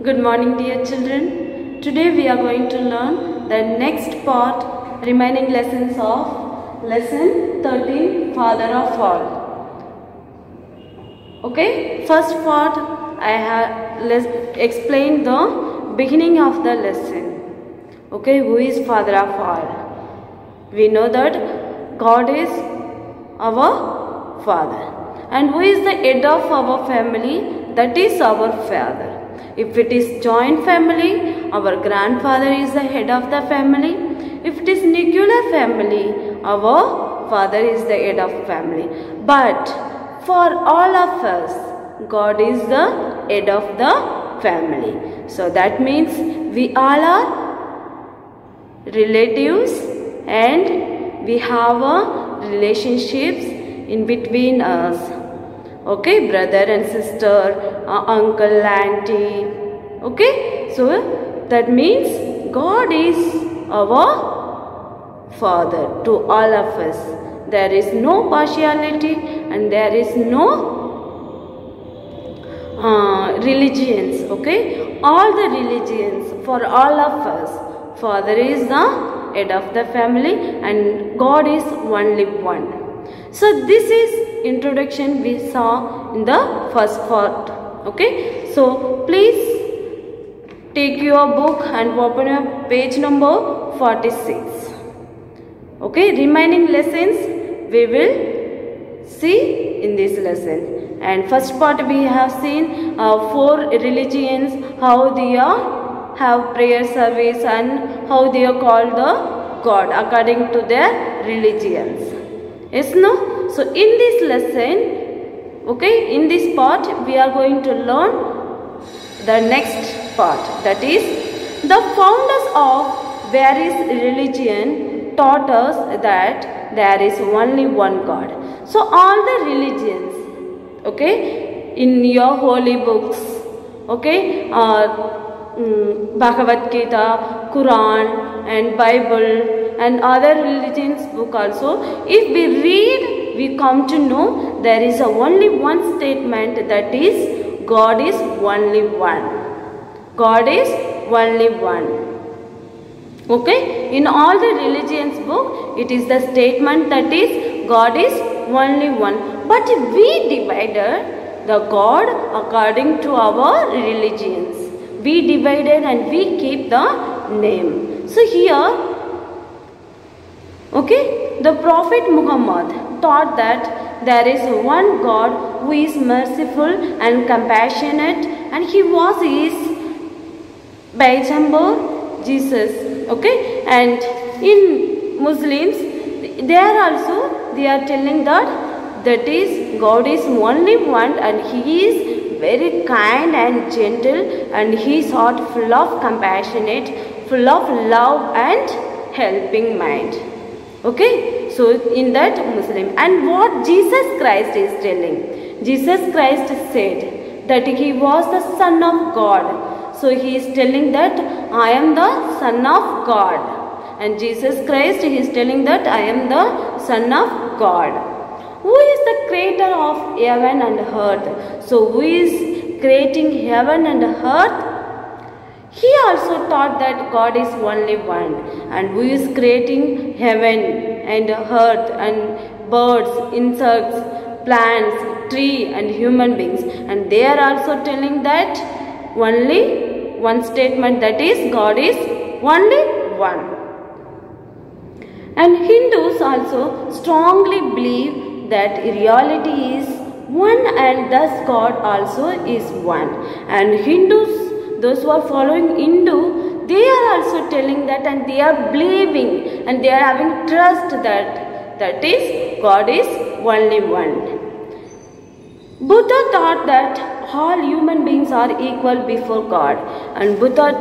Good morning, dear children. Today we are going to learn the next part, remaining lessons of lesson 13, Father of All. Okay, first part I have explained the beginning of the lesson. Okay, who is Father of All? We know that God is our Father. And who is the head of our family? That is our Father. If it is joint family, our grandfather is the head of the family. If it is nuclear family, our father is the head of family. But for all of us, God is the head of the family. So that means we all are relatives and we have relationships in between us. Okay, brother and sister, uncle, auntie. Okay, so that means God is our Father to all of us. There is no partiality and there is no religions. Okay, all the religions for all of us, Father is the head of the family and God is only one. So this is introduction we saw in the first part. Okay, so please take your book and open up page number 46. Okay, remaining lessons we will see in this lesson. And first part we have seen 4 religions, how they have prayer service and how they are called the God according to their religions. Yes, no? So in this lesson, okay, in this part we are going to learn the next part, that is the founders of various religion taught us that there is only one God. So all the religions, okay, in your holy books, okay, Bhagavad Gita, Quran and Bible and other religions book also, if we read, we come to know there is only one statement, that is God is only one. God is only one. Okay, in all the religions book, it is the statement that is God is only one. But we divided the God according to our religions. We divided and we keep the name. So here, okay, the Prophet Muhammad taught that there is one God who is merciful and compassionate, and he was his Payghambar Jesus. Okay, and in Muslims they are telling that is God is only one and he is very kind and gentle and his heart full of compassionate, full of love and helping mind. Okay, so in that Muslim, and what Jesus Christ is telling, Jesus Christ said that he was the Son of God. So he is telling that I am the Son of God, and Jesus Christ is telling that I am the Son of God. Who is the creator of heaven and earth? So who is creating heaven and earth? He also taught that God is only one, and who is creating heaven and earth and birds, insects, plants, tree and human beings, and they are also telling that only one statement, that is God is only one. And Hindus also strongly believe that reality is one and thus God also is one. And Hindus, those who are following Hindu, they are also telling that, and they are believing and they are having trust that is God is only one. Buddha taught that all human beings are equal before God, and Buddha,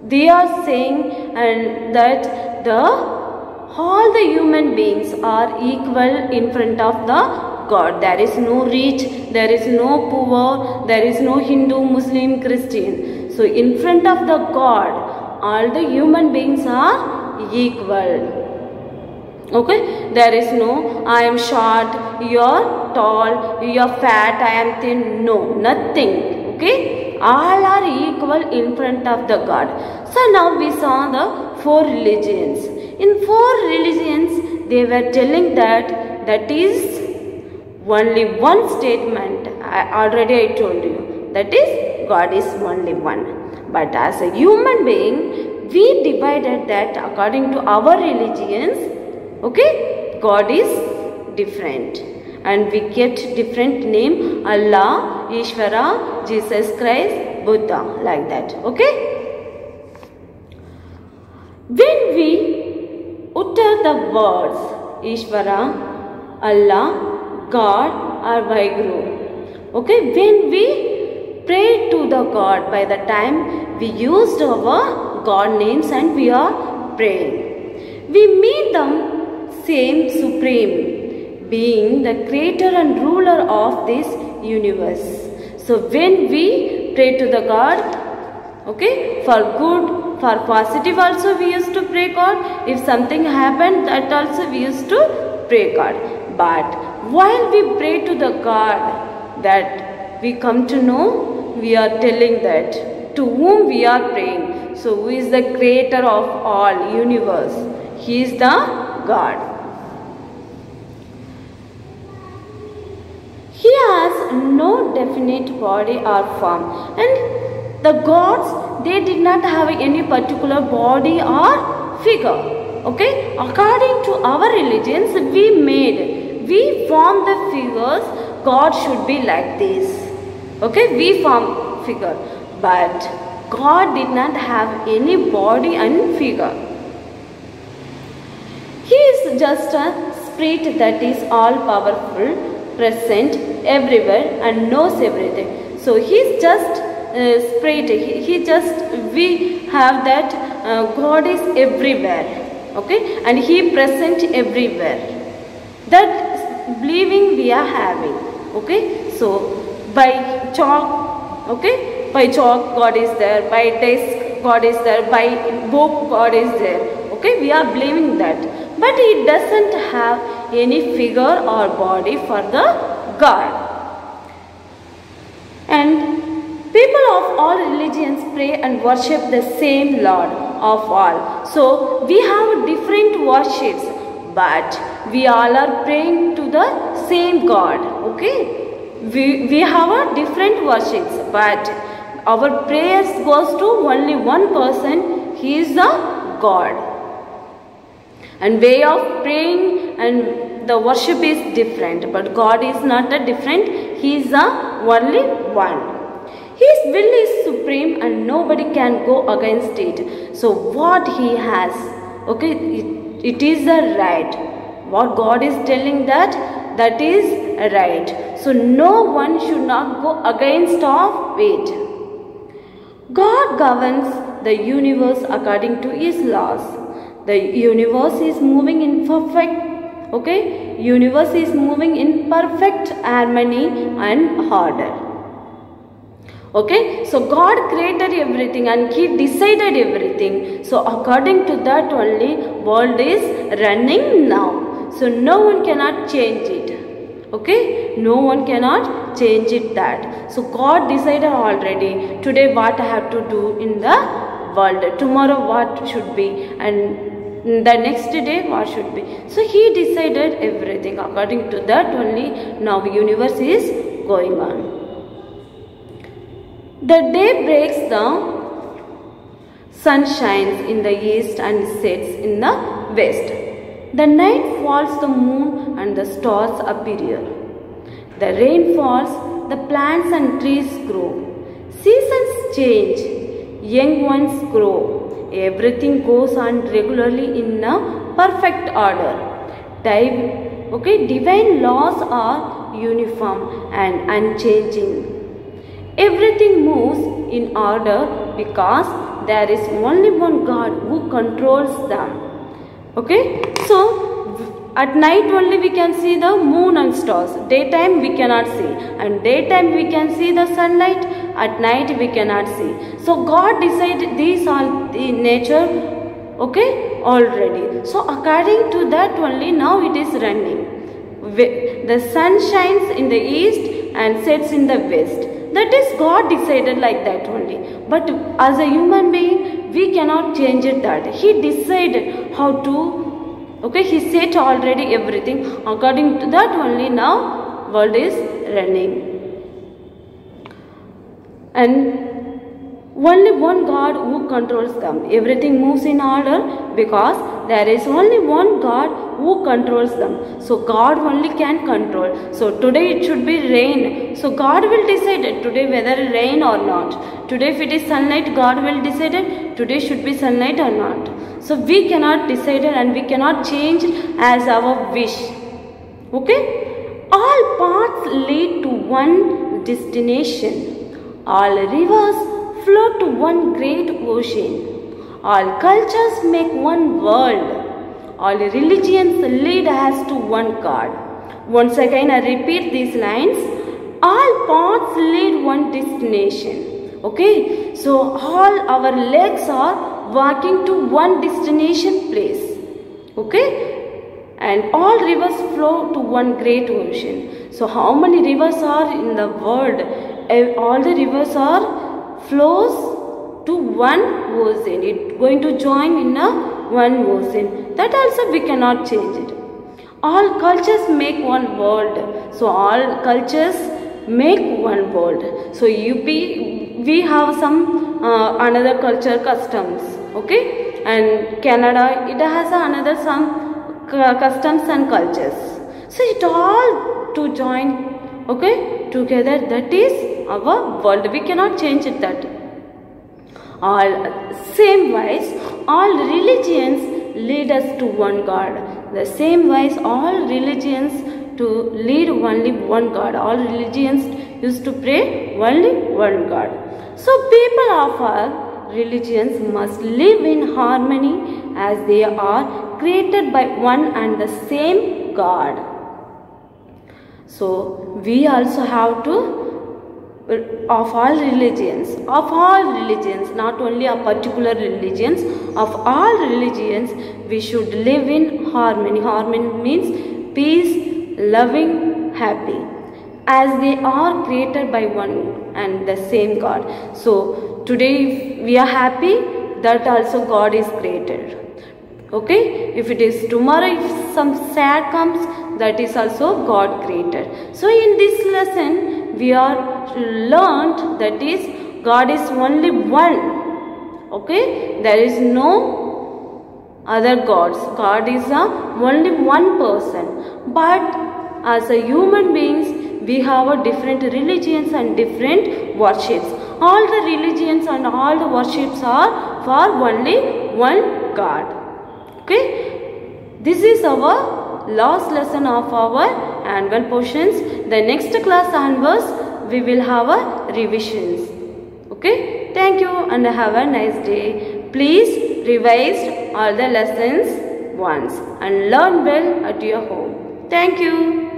they are saying and that all the human beings are equal in front of the God. There is no rich, there is no poor, there is no Hindu, Muslim, Christian. So in front of the God, all the human beings are equal. Okay, there is no I am short, you are tall, you are fat, I am thin. No, nothing. Okay, all are equal in front of the God. So now we saw the 4 religions. In 4 religions, they were telling that is only one statement. Already I told you, that is God is only one. But as a human being, we divided that according to our religions. Okay, God is different. And we get different name, Allah, Ishvara, Jesus Christ, Buddha, like that. Okay. When we utter the words Ishvara, Allah, God or Vaheguru, okay, when we pray to the God, by the time we used our God names and we are praying, we mean them same supreme being, the creator and ruler of this universe. So when we pray to the God, okay, for good, for positive also we used to pray God. If something happened, that also we used to pray God. But while we pray to the God, that we come to know, we are telling that to whom we are praying. So who is the creator of all universe? He is the God. He has no definite body or form, and the gods, they did not have any particular body or figure. Okay, according to our religions, we form the figures. God should be like this. Okay, we form figure, but God did not have any body and figure. He is just a spirit that is all powerful, present everywhere and knows everything. So he is just spirit. We have that God is everywhere. Okay, and he present everywhere. That believing we are having. Okay, so by chalk, okay, by chalk God is there, by desk God is there, by book God is there. Okay, we are believing that, but it doesn't have any figure or body for the God. And people of all religions pray and worship the same Lord of all. So we have different worships, but we all are praying to the same God. Okay, we have a different worships, but our prayers goes to only one person. He is the God. And way of praying and the worship is different, but God is not a different. He is the only one. His will is supreme and nobody can go against it. So what he has, okay, it is the right. What God is telling that is right. So no one should not go against of it. God governs the universe according to his laws. The universe is moving in perfect, okay, universe is moving in perfect harmony and order. Okay, so God created everything and he decided everything. So according to that only world is running now. So no one cannot change it. Okay, no one cannot change it that. So God decided already today what I have to do in the world, tomorrow what should be, and the next day what should be. So he decided everything. According to that only now universe is going on. The day breaks, the sun shines in the east and sets in the west. The night falls, the moon and the stars appear. The rain falls, the plants and trees grow. Seasons change, young ones grow. Everything goes on regularly in a perfect order. Divine laws are uniform and unchanging. Everything moves in order because there is only one God who controls them. Okay, so at night only we can see the moon and stars. Daytime we cannot see, and daytime we can see the sunlight. At night we cannot see. So God decided these are the nature, okay, already. So according to that only now it is running. The sun shines in the east and sets in the west. That is God decided like that only. But as a human being, we cannot change it that. He decided how to, okay, He said already everything. According to that only now world is running. And only one God who controls them. Everything moves in order because there is only one God who controls them. So God only can control. So today it should be rain. So God will decide today whether rain or not. Today if it is sunlight, God will decide today should be sunlight or not. So we cannot decide and we cannot change as our wish. Okay? All paths lead to one destination. All rivers flow to one great ocean. All cultures make one world. All religions lead us to one God. Once again I repeat these lines. All paths lead one destination. Okay, so all our legs are walking to one destination place. Okay, and all rivers flow to one great ocean. So how many rivers are in the world? All the rivers are flows to one ocean. It going to join in a one ocean. That also we cannot change it. All cultures make one world. So all cultures make one world. So UP, we have some another culture customs. Okay, and Canada, it has another some customs and cultures. So it all to join, okay, together. That is our world. We cannot change it that. All same wise, all religions lead us to one God. The same wise, all religions to lead only one God. All religions used to pray only one God. So people of our religions must live in harmony as they are created by one and the same God. So we also have to of all religions, not only a particular religions, of all religions, we should live in harmony. Harmony means peace, loving, happy, as they are created by one and the same God. So today if we are happy, that also God is created. Okay, if it is tomorrow, if some sad comes, that is also God created. So in this lesson we are learned that is God is only one. Okay, there is no other gods. God is only one person. But as a human beings, we have a different religions and different worships. All the religions and all the worships are for only one God. Okay, this is our last lesson of our annual portions. The next class onwards we will have a revisions. Okay, thank you and have a nice day. Please revise all the lessons once and learn well at your home. Thank you.